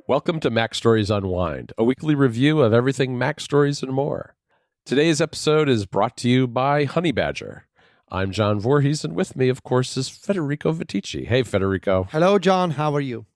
Welcome to MacStories Unwind, a weekly review of everything MacStories and more. Today's episode is brought to you by Honey Badger. I'm John Voorhees, and with me, of course, is Federico Viticci. Hey, Federico. Hello, John. How are you?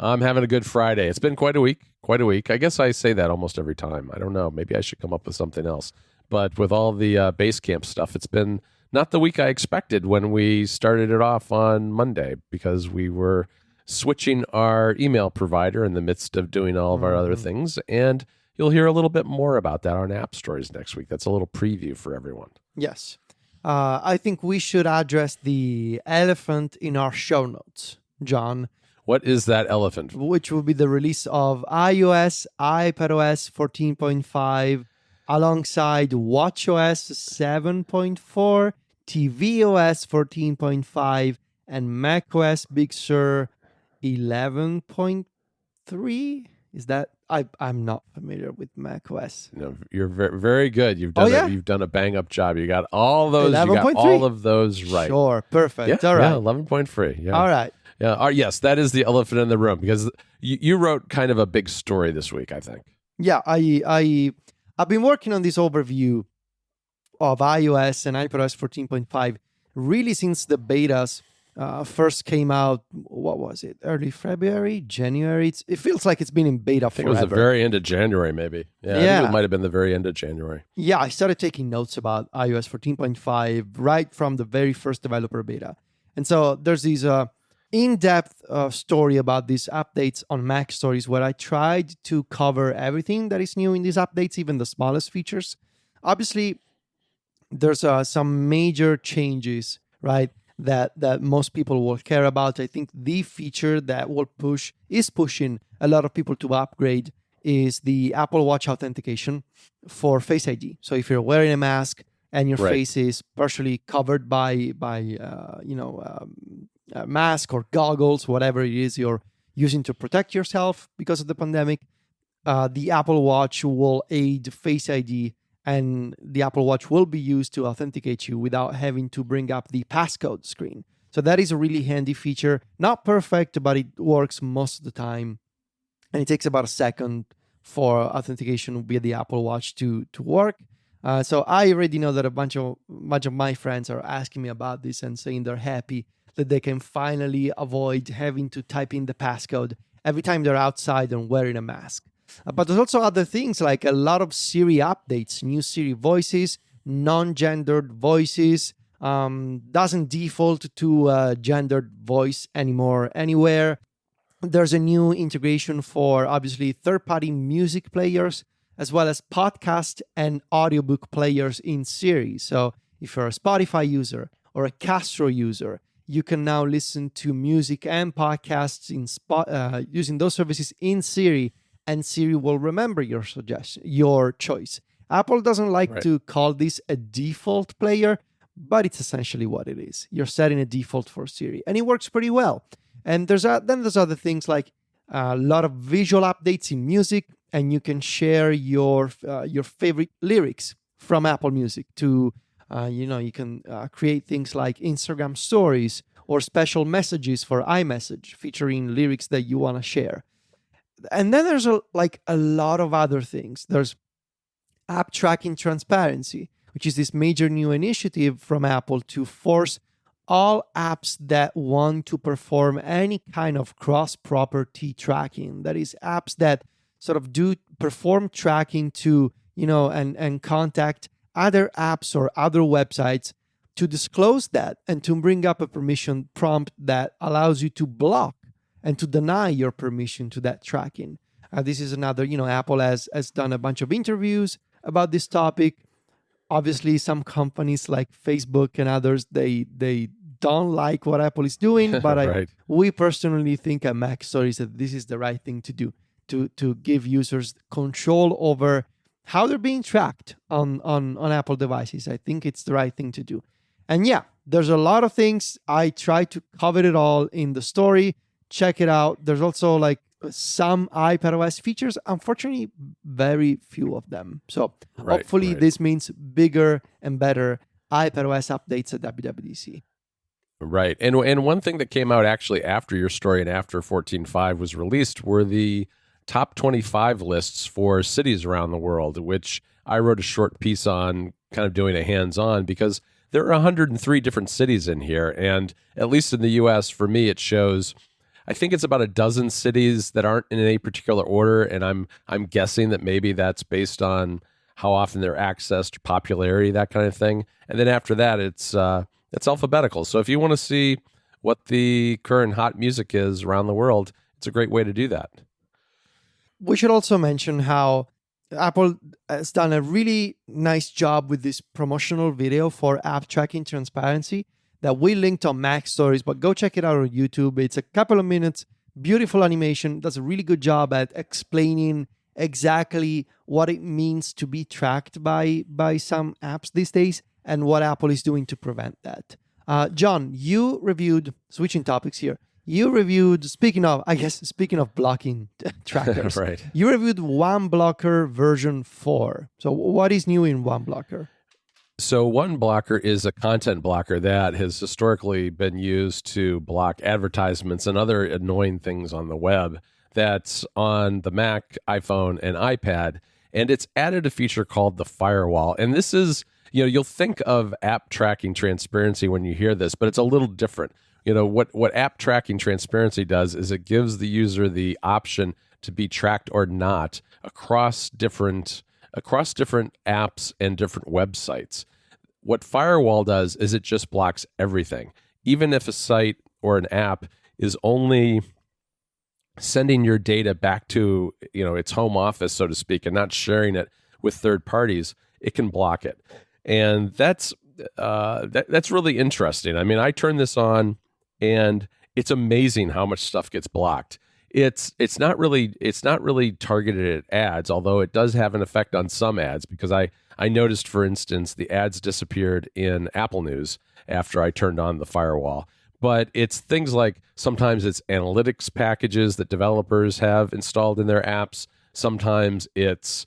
I'm having a good Friday. It's been quite a week. I guess I say that almost every time. I don't know. Maybe I should come up with something else. But with all the Basecamp stuff, it's been not the week I expected when we started it off on Monday because we were switching our email provider in the midst of doing all of our other things. And you'll hear a little bit more about that on App Stories next week. That's a little preview for everyone. Yes. I think we should address the elephant in our show notes, John. What is that elephant? Which will be the release of iOS, iPadOS 14.5, alongside watchOS 7.4, tvOS 14.5, and macOS Big Sur 11.3. Is that I'm not familiar with macOS. No, you're very, very good. You've done you've done a bang up job. You got all those. 11. You got 3? all of those right. Sure, perfect. Yeah, All right. Yeah, 11.3. Yeah. All right. Yeah. Yes, that is the elephant in the room because you wrote kind of a big story this week, I think. Yeah, I've been working on this overview of iOS and iPadOS 14.5 really since the betas first came out. What was it? Early February, January? It feels like it's been in beta forever. I think it was the very end of January, maybe. Yeah. I think it might have been the very end of January. Yeah, I started taking notes about iOS 14.5 right from the very first developer beta. And so there's these in-depth story about these updates on MacStories where I tried to cover everything that is new in these updates, even the smallest features. Obviously, there's some major changes, right, that most people will care about. I think the feature that is pushing a lot of people to upgrade is the Apple Watch authentication for Face ID. So if you're wearing a mask and your face is partially covered by mask or goggles, whatever it is you're using to protect yourself because of the pandemic, the Apple Watch will aid Face ID, and the Apple Watch will be used to authenticate you without having to bring up the passcode screen. So that is a really handy feature. Not perfect, but it works most of the time. And it takes about a second for authentication via the Apple Watch to work. So I already know that a bunch of my friends are asking me about this and saying they're happy that they can finally avoid having to type in the passcode every time they're outside and wearing a mask. But there's also other things like a lot of Siri updates, new Siri voices, non-gendered voices, doesn't default to gendered voice anymore anywhere. There's a new integration for, obviously, third-party music players, as well as podcast and audiobook players in Siri. So if you're a Spotify user or a Castro user, you can now listen to music and podcasts using those services in Siri, and Siri will remember your choice. Apple doesn't like to call this a default player, but it's essentially what it is. You're setting a default for Siri, and it works pretty well. And there's other things like a lot of visual updates in music, and you can share your favorite lyrics from Apple Music to you can create things like Instagram stories or special messages for iMessage featuring lyrics that you want to share. And then there's a lot of other things. There's app tracking transparency, which is this major new initiative from Apple to force all apps that want to perform any kind of cross-property tracking. That is, apps that sort of do perform tracking to, and contact other apps or other websites to disclose that and to bring up a permission prompt that allows you to block and to deny your permission to that tracking. This is another, Apple has done a bunch of interviews about this topic. Obviously, some companies like Facebook and others, they don't like what Apple is doing, but we personally think at MacStories that this is the right thing to do, to give users control over how they're being tracked on Apple devices. I think it's the right thing to do. And yeah, there's a lot of things. I try to cover it all in the story. Check it out. There's also some iPadOS features. Unfortunately, very few of them. So hopefully this means bigger and better iPadOS updates at WWDC. Right. And one thing that came out actually after your story and after 14.5 was released were the top 25 lists for cities around the world, which I wrote a short piece on, kind of doing a hands-on, because there are 103 different cities in here. And at least in the US, for me, it shows, I think it's about a dozen cities that aren't in any particular order. And I'm guessing that maybe that's based on how often they're accessed, popularity, that kind of thing. And then after that, it's alphabetical. So if you want to see what the current hot music is around the world, it's a great way to do that. We should also mention how Apple has done a really nice job with this promotional video for app tracking transparency that we linked on MacStories, but go check it out on YouTube. It's a couple of minutes, beautiful animation, does a really good job at explaining exactly what it means to be tracked by some apps these days and what Apple is doing to prevent that. John, you reviewed, switching topics here, speaking of blocking trackers, right. You reviewed 1Blocker version 4. So what is new in 1Blocker? So 1Blocker is a content blocker that has historically been used to block advertisements and other annoying things on the web. That's on the Mac, iPhone, and iPad. And it's added a feature called the firewall. And this is, you'll think of app tracking transparency when you hear this, but it's a little different. What app tracking transparency does is it gives the user the option to be tracked or not across different apps and different websites. What firewall does is it just blocks everything. Even if a site or an app is only sending your data back to its home office, so to speak, and not sharing it with third parties, it can block it. And that's really interesting. I mean, I turn this on, and it's amazing how much stuff gets blocked. It's not really targeted at ads, although it does have an effect on some ads, because I noticed, for instance, the ads disappeared in Apple News after I turned on the firewall. But it's things like, sometimes it's analytics packages that developers have installed in their apps. Sometimes it's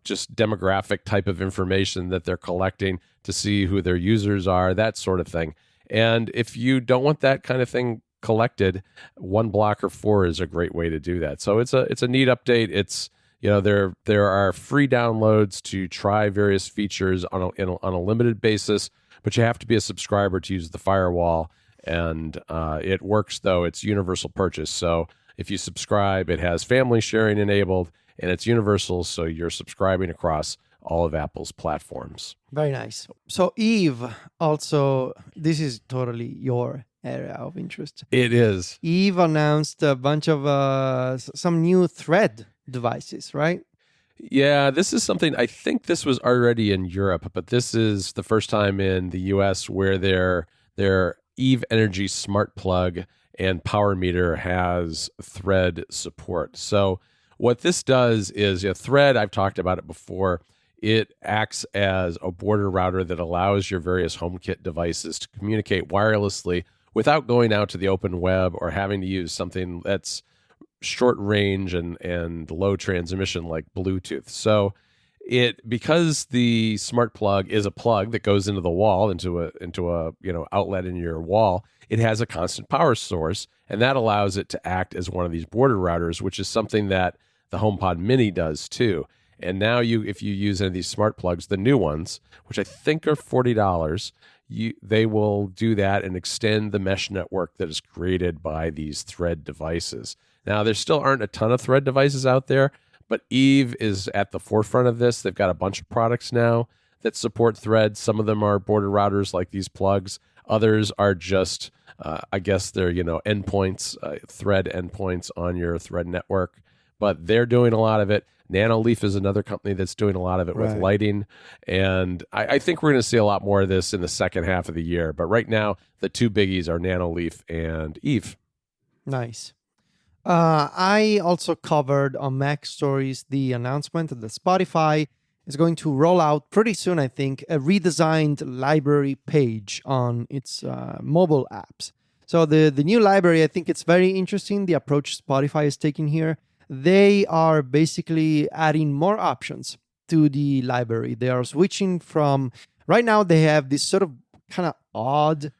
just demographic type of information that they're collecting to see who their users are, that sort of thing. And if you don't want that kind of thing collected, 1Blocker 4 is a great way to do that. So it's a neat update. It's there are free downloads to try various features on a limited basis, but you have to be a subscriber to use the firewall. And it works, though. It's universal purchase. So if you subscribe, it has family sharing enabled, and it's universal, so you're subscribing across all of Apple's platforms. Very nice. So Eve, also, this is totally your area of interest. It is. Eve announced a bunch of some new Thread devices, right? Yeah, this is something, I think this was already in Europe, but this is the first time in the US where their Eve Energy Smart Plug and Power Meter has Thread support. So what this does is, Thread, I've talked about it before, it acts as a border router that allows your various HomeKit devices to communicate wirelessly without going out to the open web or having to use something that's short range and low transmission like Bluetooth. So because the smart plug is a plug that goes into the wall, into a outlet in your wall, it has a constant power source, and that allows it to act as one of these border routers, which is something that the HomePod Mini does too. And now if you use any of these smart plugs, the new ones, which I think are $40, they will do that and extend the mesh network that is created by these Thread devices. Now, there still aren't a ton of Thread devices out there, but Eve is at the forefront of this. They've got a bunch of products now that support Thread. Some of them are border routers like these plugs. Others are just, I guess they're, endpoints, Thread endpoints on your Thread network. But they're doing a lot of it. Nanoleaf is another company that's doing a lot of it with lighting. And I think we're going to see a lot more of this in the second half of the year. But right now, the two biggies are Nanoleaf and Eve. Nice. I also covered on MacStories the announcement that the Spotify is going to roll out pretty soon, I think, a redesigned library page on its mobile apps. So the new library, I think it's very interesting, the approach Spotify is taking here. They are basically adding more options to the library. They are switching from, right now they have this sort of kind of odd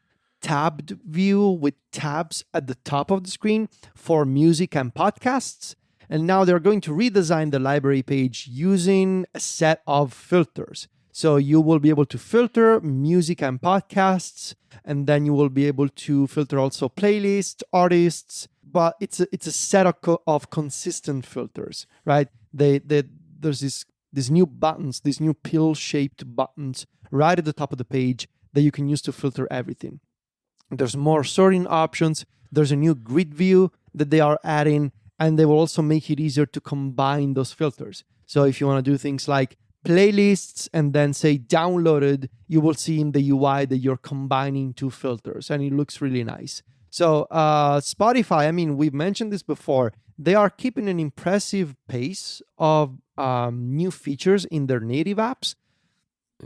tabbed view with tabs at the top of the screen for music and podcasts. And now they're going to redesign the library page using a set of filters. So you will be able to filter music and podcasts, and then you will be able to filter also playlists, artists, but it's a set of consistent filters, right? There's these new buttons, these new pill-shaped buttons right at the top of the page that you can use to filter everything. There's more sorting options. There's a new grid view that they are adding, and they will also make it easier to combine those filters. So if you want to do things like playlists and then say downloaded, you will see in the UI that you're combining two filters, and it looks really nice. So Spotify, I mean, we've mentioned this before, they are keeping an impressive pace of new features in their native apps.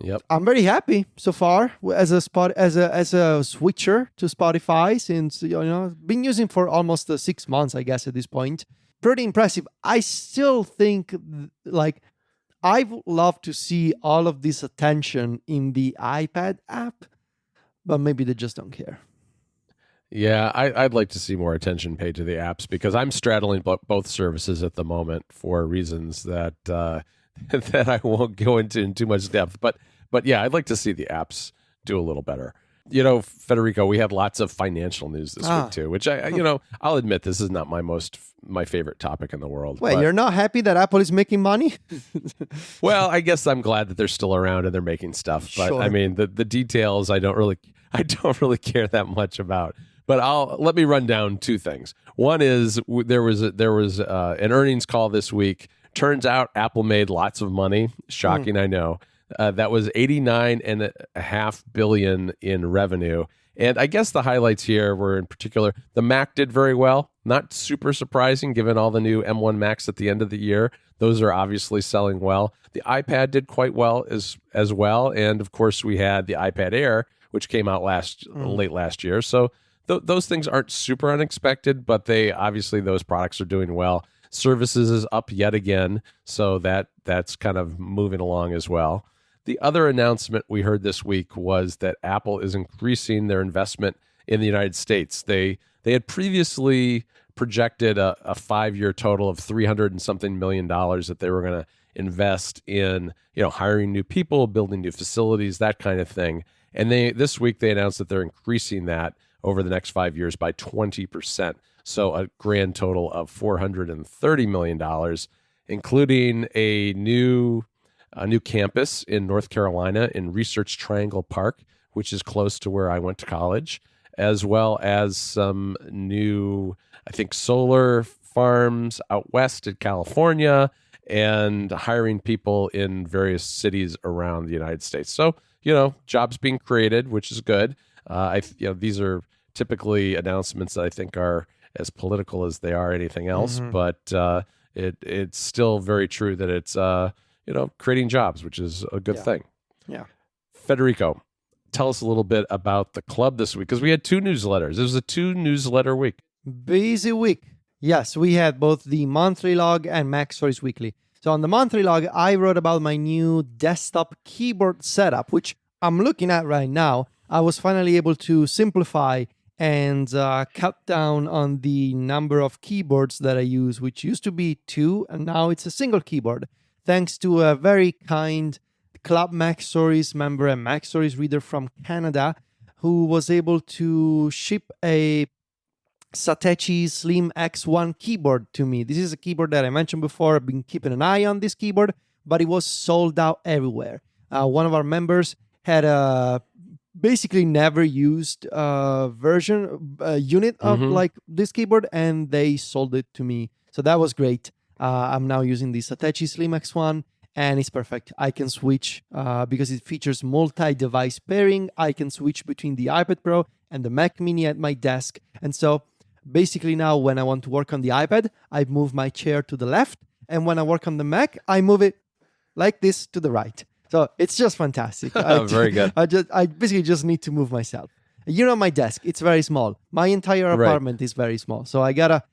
Yep. I'm very happy so far as a switcher to Spotify, since been using for almost 6 months, I guess, at this point. Pretty impressive. I still think I would love to see all of this attention in the iPad app, but maybe they just don't care. Yeah, I'd like to see more attention paid to the apps, because I'm straddling both services at the moment for reasons that that I won't go into in too much depth. But yeah, I'd like to see the apps do a little better. Federico, we had lots of financial news this week too, which I'll admit this is not my favorite topic in the world. Wait, you're not happy that Apple is making money? Well, I guess I'm glad that they're still around and they're making stuff. But Sure. I mean, the details I don't really care that much about. But let me run down two things. One is there was an earnings call this week. Turns out Apple made lots of money. Shocking, I know. That was $89.5 billion in revenue. And I guess the highlights here were, in particular, the Mac did very well. Not super surprising given all the new M1 Macs at the end of the year. Those are obviously selling well. The iPad did quite well as well. And of course, we had the iPad Air, which came out late last year. So those things aren't super unexpected, but those products are doing well. Services is up yet again, so that's kind of moving along as well. The other announcement we heard this week was that Apple is increasing their investment in the United States. They had previously projected a 5-year total of $300 and something million that they were going to invest in, hiring new people, building new facilities, that kind of thing. And this week they announced that they're increasing that over the next 5 years by 20%. So a grand total of $430 million, including a new campus in North Carolina in Research Triangle Park, which is close to where I went to college, as well as some new, I think, solar farms out west in California, and hiring people in various cities around the United States. So, jobs being created, which is good. These are typically announcements that I think are as political as they are anything else, but it's still very true that it's creating jobs, which is a good thing. Yeah. Federico, tell us a little bit about the club this week, because we had 2 newsletters. It was a 2-newsletter week. Busy week. Yes, we had both the monthly log and MacStories Weekly. So on the monthly log, I wrote about my new desktop keyboard setup, which I'm looking at right now. I was finally able to simplify and cut down on the number of keyboards that I use, which used to be 2, and now it's a single keyboard, thanks to a very kind Club MacStories member and MacStories reader from Canada, who was able to ship a Satechi Slim X1 keyboard to me. This is a keyboard that I mentioned before. I've been keeping an eye on this keyboard, but it was sold out everywhere. One of our members had a basically never used unit of like this keyboard, and they sold it to me. So that was great. I'm now using the Satechi Slim X1, and it's perfect. I can switch because it features multi-device pairing. I can switch between the iPad Pro and the Mac Mini at my desk. And so basically now when I want to work on the iPad, I move my chair to the left. And when I work on the Mac, I move it like this to the right. So it's just fantastic. Very good. I basically just need to move myself. My desk, it's very small. My entire apartment is very small. So I gotta,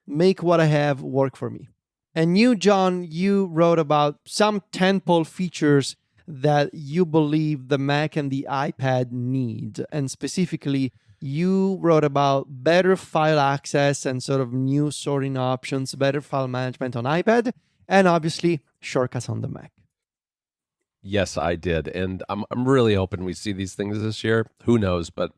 make what I have work for me. And you, John, you wrote about some tentpole features that you believe the Mac and the iPad need. And specifically, you wrote about better file access and sort of new sorting options, better file management on iPad, and obviously shortcuts on the Mac. Yes, I did, and I'm really hoping we see these things this year. Who knows? But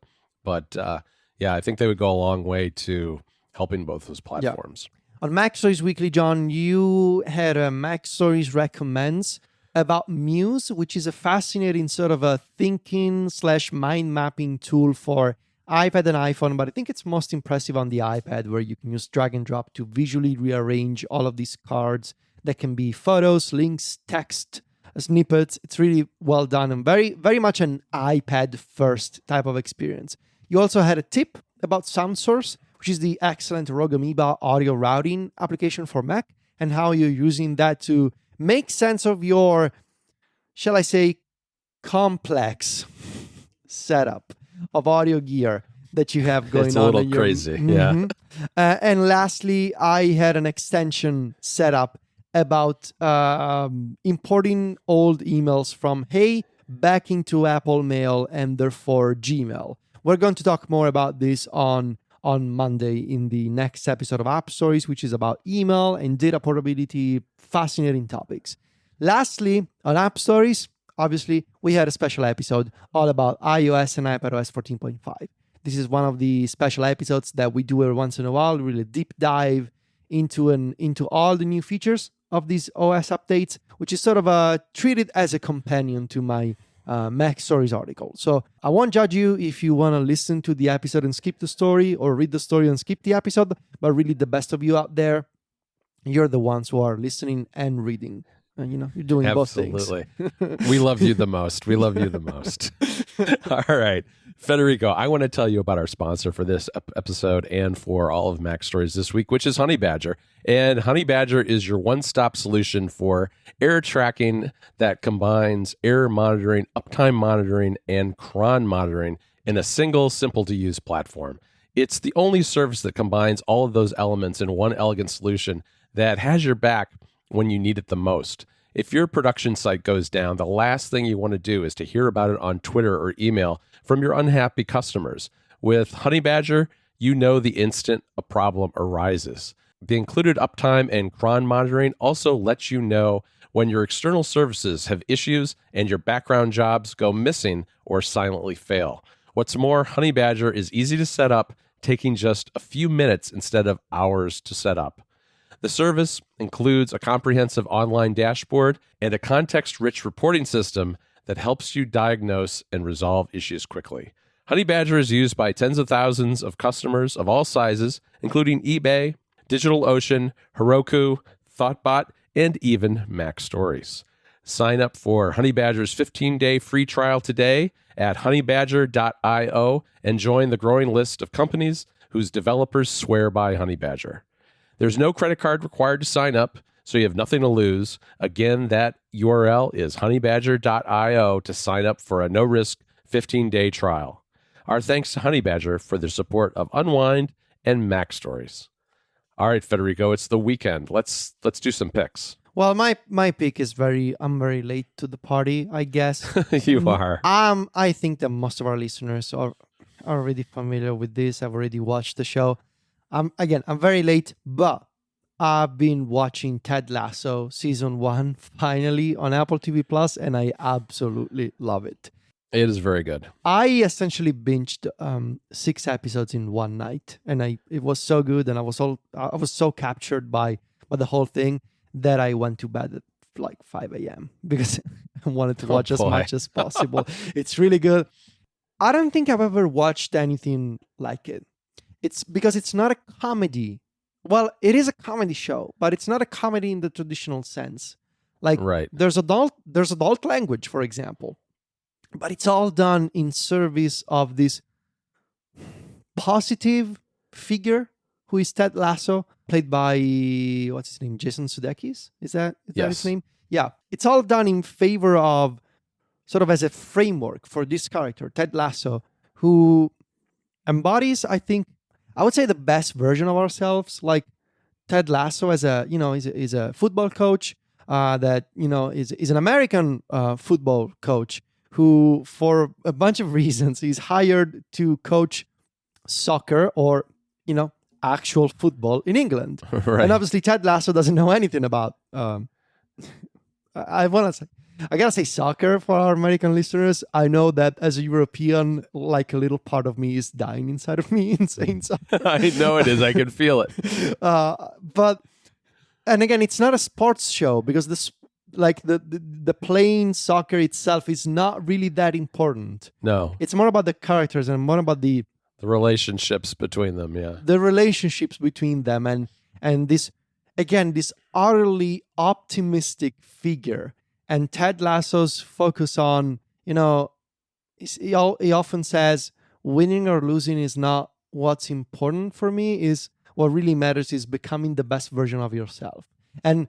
yeah, I think they would go a long way to helping both those platforms. On MacStories Weekly, John, you had a MacStories recommends about Muse, which is a fascinating sort of a thinking / mind mapping tool for iPad and iPhone, but I think it's most impressive on the iPad, where you can use drag and drop to visually rearrange all of these cards that can be photos, links, text, snippets. It's really well done and very, very much an iPad first type of experience. You also had a tip about SoundSource, which is the excellent Rogue Amoeba audio routing application for Mac, and how you're using that to make sense of your, shall I say, complex setup of audio gear that you have going on. It's a little crazy, yeah. And lastly, I had an extension set up about importing old emails from Hey back into Apple Mail and therefore Gmail. We're going to talk more about this on Monday in the next episode of App Stories, which is about email and data portability, fascinating topics. Lastly, on App Stories, obviously, we had a special episode all about iOS and iPadOS 14.5. This is one of the special episodes that we do every once in a while, really deep dive into all the new features of these OS updates, which is sort of treated as a companion to my MacStories article. So I won't judge you if you want to listen to the episode and skip the story, or read the story and skip the episode, but really the best of you out there, you're the ones who are listening and reading. And, you're doing both things. Absolutely. We love you the most. We love you the most. All right. Federico, I want to tell you about our sponsor for this episode and for all of Mac Stories this week, which is Honey Badger. And Honey Badger is your one-stop solution for error tracking that combines error monitoring, uptime monitoring, and cron monitoring in a single, simple-to-use platform. It's the only service that combines all of those elements in one elegant solution that has your back when you need it the most. If your production site goes down, the last thing you want to do is to hear about it on Twitter or email from your unhappy customers. With Honey Badger, you know the instant a problem arises. The included uptime and cron monitoring also lets you know when your external services have issues and your background jobs go missing or silently fail. What's more, Honey Badger is easy to set up, taking just a few minutes instead of hours to set up. The service includes a comprehensive online dashboard and a context-rich reporting system that helps you diagnose and resolve issues quickly. Honey Badger is used by tens of thousands of customers of all sizes, including eBay, DigitalOcean, Heroku, Thoughtbot, and even MacStories. Sign up for Honey Badger's 15-day free trial today at honeybadger.io and join the growing list of companies whose developers swear by Honey Badger. There's no credit card required to sign up, so you have nothing to lose. Again, that URL is honeybadger.io to sign up for a no-risk 15-day trial. Our thanks to Honey Badger for their support of Unwind and MacStories. All right, Federico, it's the weekend. Let's do some picks. Well, my pick is I'm very late to the party, I guess. You are. I think that most of our listeners are already familiar with this. I've already watched the show. I'm very late, but I've been watching Ted Lasso season 1 finally on Apple TV Plus, and I absolutely love it. It is very good. I essentially binged 6 episodes in one night, and it was so good, and I was so captured by the whole thing that I went to bed at like 5 a.m. because I wanted to watch as much as possible. It's really good. I don't think I've ever watched anything like it. It's because it's not a comedy. Well, it is a comedy show, but it's not a comedy in the traditional sense. Like, right. There's adult language, for example, but it's all done in service of this positive figure who is Ted Lasso, played by, what's his name, Jason Sudeikis? Is that his name? Yeah. It's all done in favor of, sort of as a framework for this character, Ted Lasso, who embodies, I would say, the best version of ourselves. Like Ted Lasso as is a football coach that, is an American football coach who, for a bunch of reasons, is hired to coach soccer or, actual football in England. Right. And obviously Ted Lasso doesn't know anything about, I gotta say soccer for our American listeners. I know that as a European, like a little part of me is dying inside of me in saying soccer. I know it is. I can feel it. And again, it's not a sports show because the playing soccer itself is not really that important. No. It's more about the characters and more about the relationships between them, yeah. The relationships between them and this utterly optimistic figure. And Ted Lasso's focus on, he often says, winning or losing is not what's important for me. Is what really matters is becoming the best version of yourself. And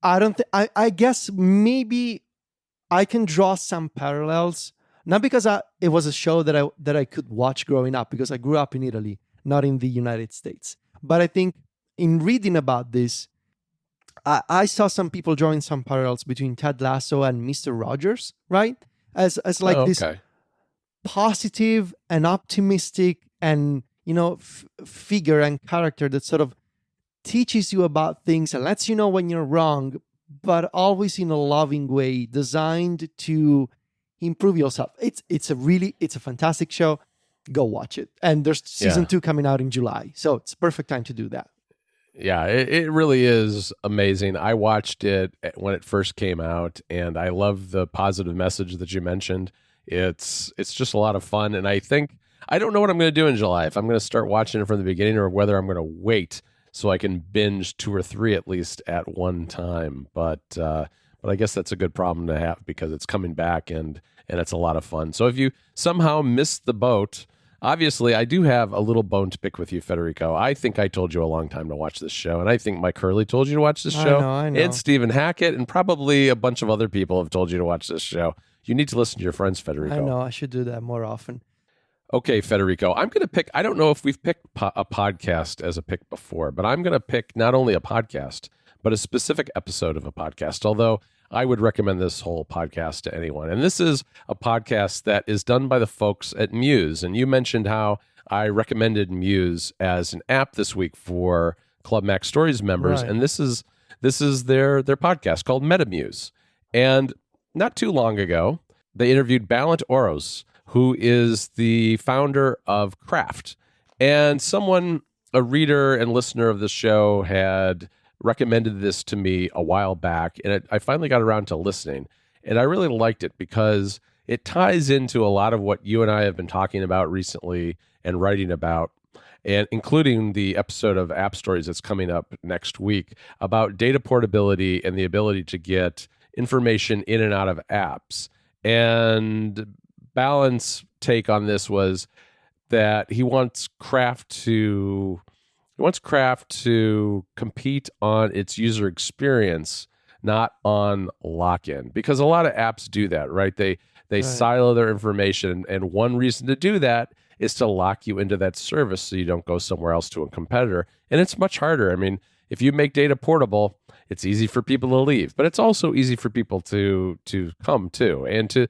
I guess maybe I can draw some parallels, not because it was a show that I could watch growing up, because I grew up in Italy, not in the United States. But I think in reading about this, I saw some people drawing some parallels between Ted Lasso and Mr. Rogers, right? As like this positive and optimistic and, figure and character that sort of teaches you about things and lets you know when you're wrong, but always in a loving way, designed to improve yourself. It's a fantastic show. Go watch it. And there's season 2 coming out in July. So it's perfect time to do that. Yeah, it really is amazing. I watched it when it first came out, and I love the positive message that you mentioned. It's just a lot of fun, and I don't know what I'm going to do in July, if I'm going to start watching it from the beginning or whether I'm going to wait so I can binge 2 or 3 at least at one time. But I guess that's a good problem to have because it's coming back and it's a lot of fun. So if you somehow missed the boat, obviously, I do have a little bone to pick with you, Federico. I think I told you a long time to watch this show, and I think Mike Hurley told you to watch this show. I know. And Stephen Hackett, and probably a bunch of other people have told you to watch this show. You need to listen to your friends, Federico. I know. I should do that more often. Okay, Federico, I'm going to pick, I don't know if we've picked a podcast as a pick before, but I'm going to pick not only a podcast, but a specific episode of a podcast, although I would recommend this whole podcast to anyone. And this is a podcast that is done by the folks at Muse. And you mentioned how I recommended Muse as an app this week for Club MacStories members. Right. And this is their podcast called MetaMuse. And not too long ago, they interviewed Balint Oros, who is the founder of Craft. And a reader and listener of the show had recommended this to me a while back, and I finally got around to listening, and I really liked it because it ties into a lot of what you and I have been talking about recently and writing about, and including the episode of App Stories that's coming up next week about data portability and the ability to get information in and out of apps. And Balint's take on this was that he wants Craft to compete on its user experience, not on lock-in, because a lot of apps do that, right? They right. silo their information, and one reason to do that is to lock you into that service so you don't go somewhere else to a competitor. And it's much harder. I mean, if you make data portable, it's easy for people to leave, but it's also easy for people to come to and to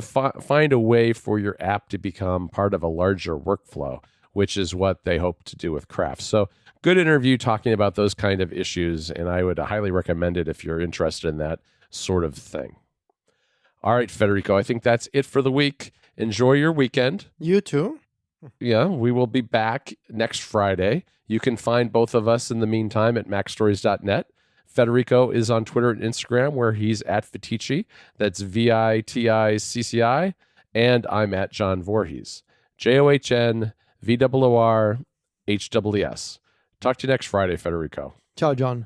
find a way for your app to become part of a larger workflow, which is what they hope to do with Craft. So good interview talking about those kind of issues, and I would highly recommend it if you're interested in that sort of thing. All right, Federico, I think that's it for the week. Enjoy your weekend. You too. Yeah, we will be back next Friday. You can find both of us in the meantime at macstories.net. Federico is on Twitter and Instagram where he's at Viticci. That's VITICCI. And I'm at John Voorhees. JOHN VOORHWS. Talk to you next Friday, Federico. Ciao, John.